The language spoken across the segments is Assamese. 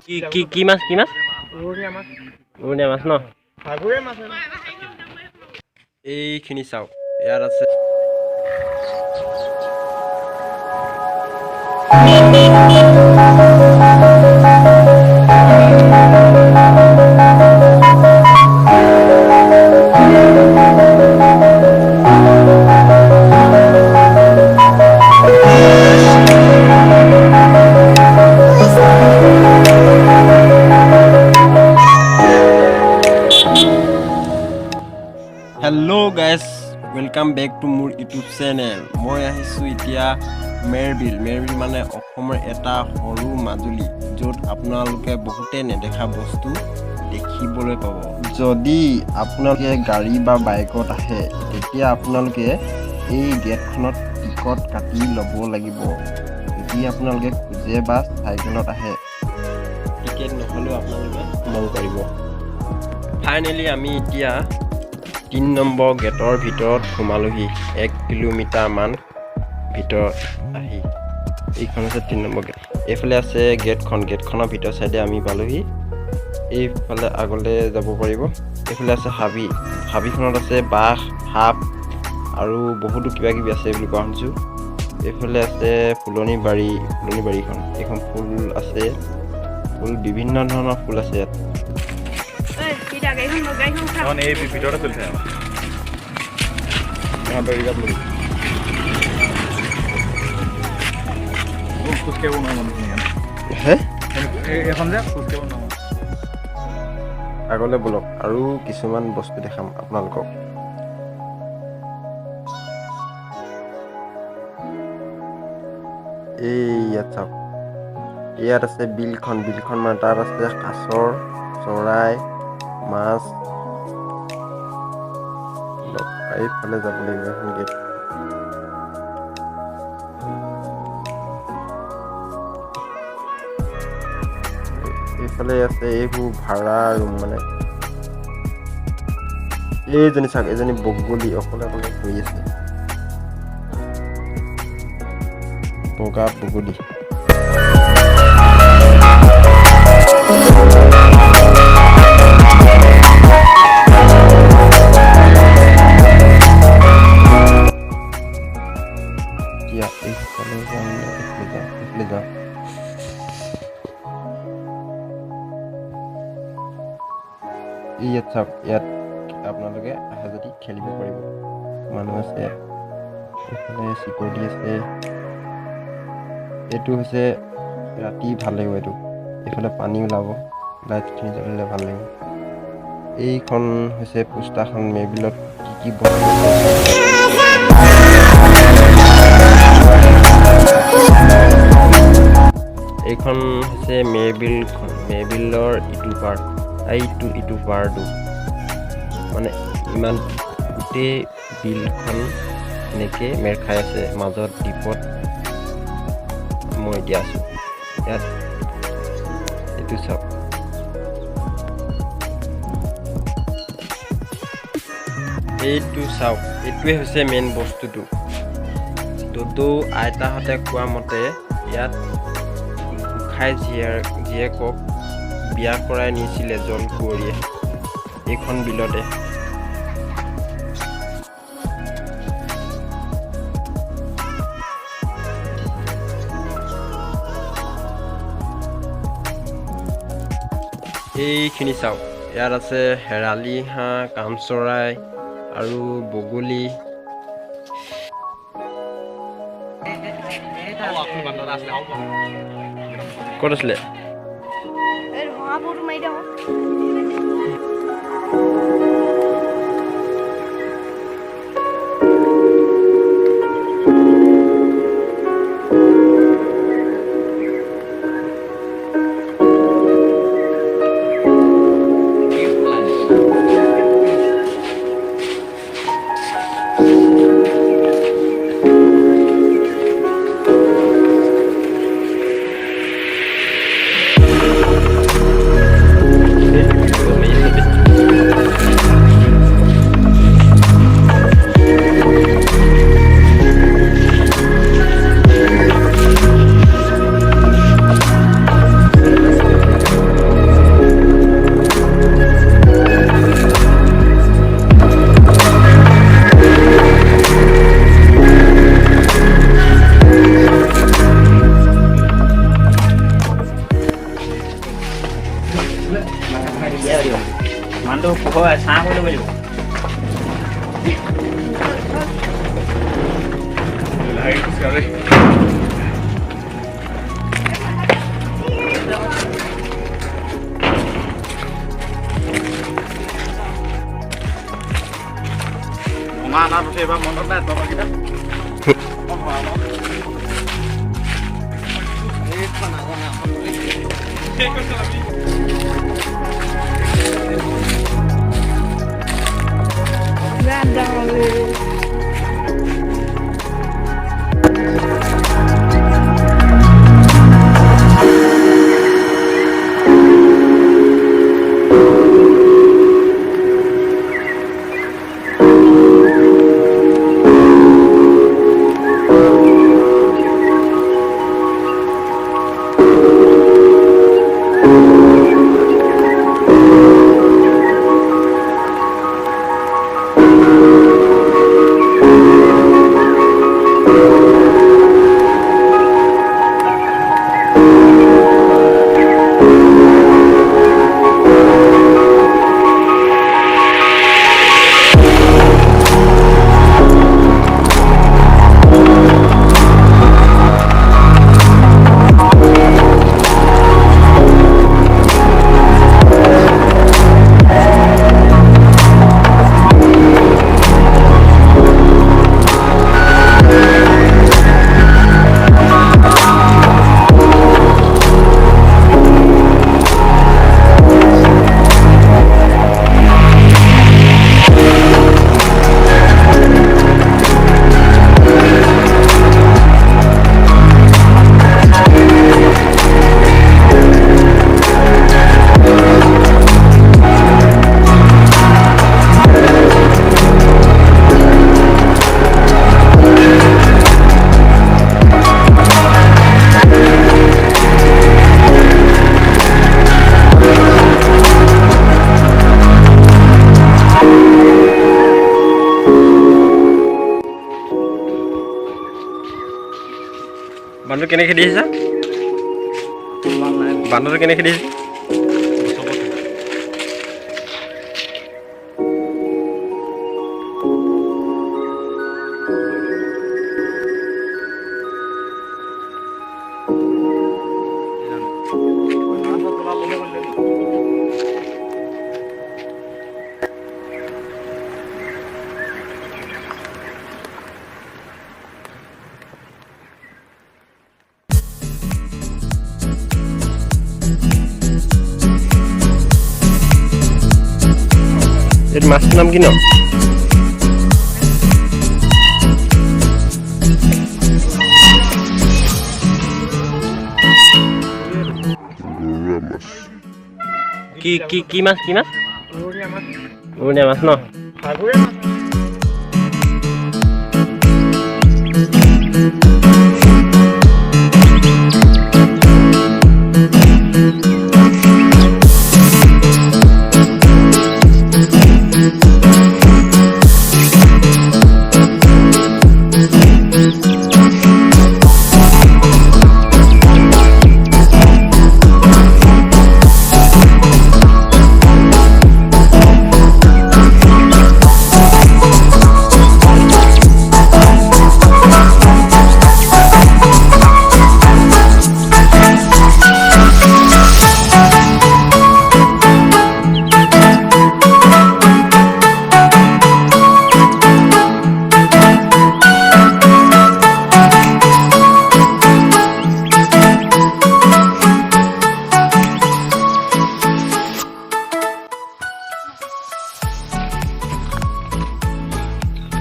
কি মাছ উৰণীয়া মাছ ন এইখিনি চাওক ইয়াত আছে hello guys welcome back to मोर यूट्यूब चैनल मैं आहिसु इतिया मेरबिल माने অসমৰ এটা সৰু মাজুলী য'ত আপোনালোকে বহুতে নেদেখা বস্তু দেখিবলৈ পাব যদি আপোনালোকে গাড়ী বা বাইকত আহে তেতিয়া আপোনালোকে এই গেটখনত টিকট কাটি ল'ব লাগিব যদি আপোনালোকে খুজে বা চাইকেলত আহে টিকেট নহলেও আপোনালোকে সোমাব পাৰিব ফাইনেলি আমি এতিয়া 3 নম্বৰ গেটৰ ভিতৰত সোমালোহি 1 কিলোমিটাৰ মান ভিতৰত আহি এইখন আছে 3 নম্বৰ গেট এইফালে আছে গেটখনৰ ভিতৰ সাইডে আমি পালোহি এইফালে আগলে যাব পাৰিব এইফালে আছে হাবিখনত আছে বাঘ সাপ আৰু বহুত কিবা কিবি আছে বুলি কোৱা শুনিছো এইফালে আছে ফুলনি বাৰীখন এখন ফুল আছে ফুল বিভিন্ন ধৰণৰ ফুল আছে ইয়াত এই ভিডিওটা চলছে यहाँ पे रिकॉर्ड करी कुछ के वो ना मन है এখন যে कुछ के वो ना আগলে বলক আৰু কিছুমান বস্তু দেখাম আপোনালোকক ইয়াত আছে বিলখন মানে তাত আছে কাছৰ চৰাই মাছ এইফালে যাব লাগিব এখন গেট এইফালে আছে এইবোৰ ভাড়া ৰুম মানে এজনী বগলী অকলে শুই আছে বগা বগলী ইয়াত আপোনালোকে আহে যদি খেলিব পাৰিব মানুহ আছে এইফালে চিকিউৰিটি আছে এইটো হৈছে ৰাতি ভাল লাগিব এইফালে পানী ওলাব লাইটখিনি জ্বলিলে ভাল লাগিব এইখন হৈছে পোষ্টাৰখন মেৰবিলত কি এইখন হৈছে মেৰবিলৰ ইটো পাৰটো মানে ইমান গোটেই বিলখন এনেকে মেৰ খাই আছে মাজত দ্বীপত মই এতিয়া আছো ইয়াত এইটো চাওক এইটোৱে হৈছে মেইন বস্তুটো দদৌ আইতাহঁতে কোৱা মতে ইয়াত গোসাঁই জীয়েকক বিয়া কৰাই নিছিলে জল কুঁৱৰীয়ে এইখন বিলতে এইখিনি চাওক ইয়াত আছে হেৰালি হাঁহ কামচৰাই আৰু বগলী ক'ত আছিলে হয় চাহ কৰি ল'ব লাগিব ভঙা আনাৰ পিছত এইবাৰ মনত নাই তলকেইটা বান্দৰ কেনে খেদি আহিছা বান্দৰ কেনে খেদি আহিছে এৰ মাছটাৰ নাম কি নাম কি কি কি মাছ উৰুণীয়া মাছ ন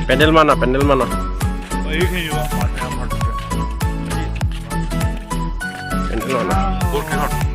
Pendel mana? Pendel mana? Oh, ini juga. Pendel mana?